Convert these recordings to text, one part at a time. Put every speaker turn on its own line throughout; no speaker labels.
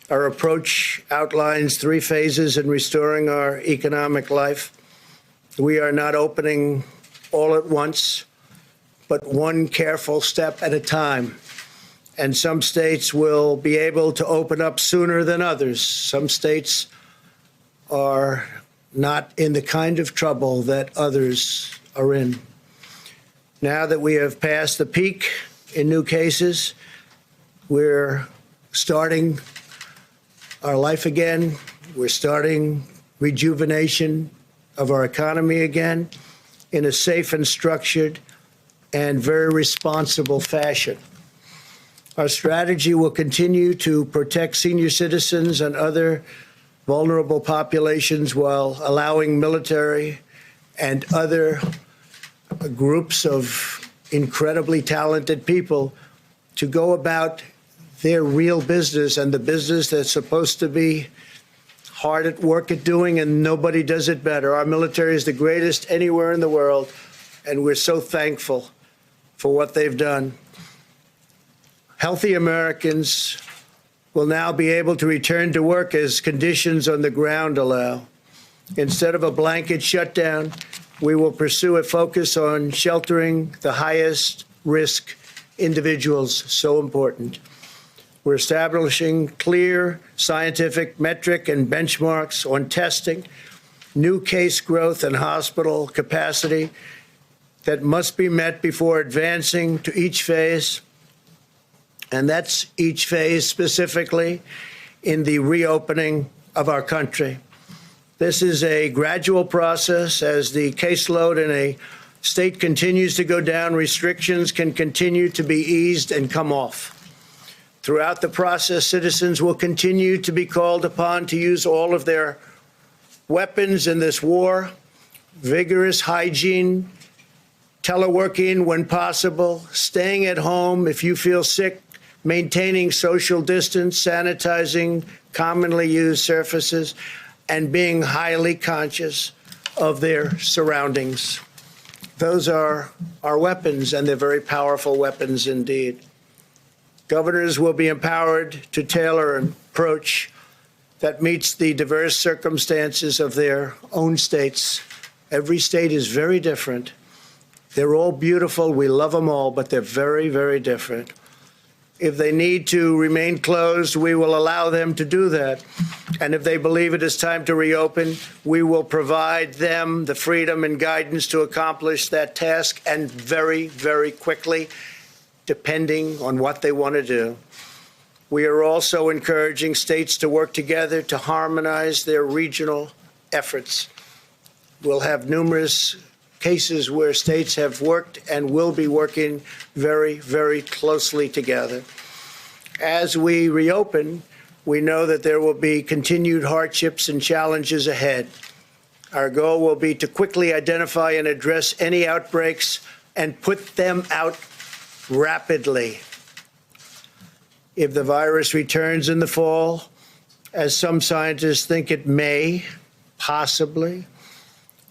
Our approach outlines 3 phases in restoring our economic life. We are not opening all at once, but one careful step at a time. And some states will be able to open up sooner than others. Some states are not in the kind of trouble that others are in. Now that we have passed the peak in new cases, we're starting our life again. We're starting rejuvenation of our economy again in a safe and structured and very responsible fashion. Our strategy will continue to protect senior citizens and other vulnerable populations while allowing military and other groups of incredibly talented people to go about their real business and the business that's supposed to be hard at work at doing, and nobody does it better. Our military is the greatest anywhere in the world, and we're so thankful for what they've done. Healthy Americans will now be able to return to work as conditions on the ground allow. Instead of a blanket shutdown, we will pursue a focus on sheltering the highest risk individuals, so important. We're establishing clear scientific metric and benchmarks on testing, new case growth and hospital capacity that must be met before advancing to each phase. And that's each phase specifically in the reopening of our country. This is a gradual process. As the caseload in a state continues to go down, restrictions can continue to be eased and come off. Throughout the process, citizens will continue to be called upon to use all of their weapons in this war, vigorous hygiene, teleworking when possible, staying at home if you feel sick, maintaining social distance, sanitizing commonly used surfaces, and being highly conscious of their surroundings. Those are our weapons, and they're very powerful weapons indeed. Governors will be empowered to tailor an approach that meets the diverse circumstances of their own states. Every state is very different. They're all beautiful. We love them all, but they're very, very different. If they need to remain closed, we will allow them to do that. And if they believe it is time to reopen, we will provide them the freedom and guidance to accomplish that task, and very, very quickly, depending on what they want to do. We are also encouraging states to work together to harmonize their regional efforts. We'll have numerous cases where states have worked and will be working very, very closely together. As we reopen, we know that there will be continued hardships and challenges ahead. Our goal will be to quickly identify and address any outbreaks and put them out rapidly. If the virus returns in the fall, as some scientists think it may, possibly,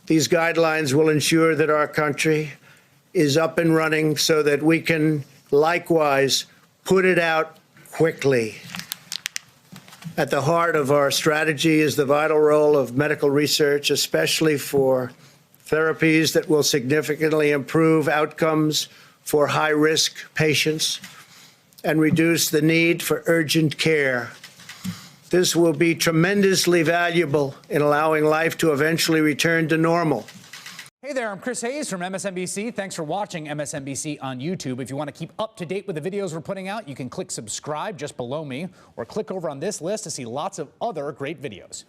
these guidelines will ensure that our country is up and running so that we can likewise put it out quickly. At the heart of our strategy is the vital role of medical research, especially for therapies that will significantly improve outcomes for high-risk patients and reduce the need for urgent care. This will be tremendously valuable in allowing life to eventually return to normal.
Hey there, I'm Chris Hayes from MSNBC. Thanks for watching MSNBC on YouTube. If you want to keep up to date with the videos we're putting out, you can click subscribe just below me, or click over on this list to see lots of other great videos.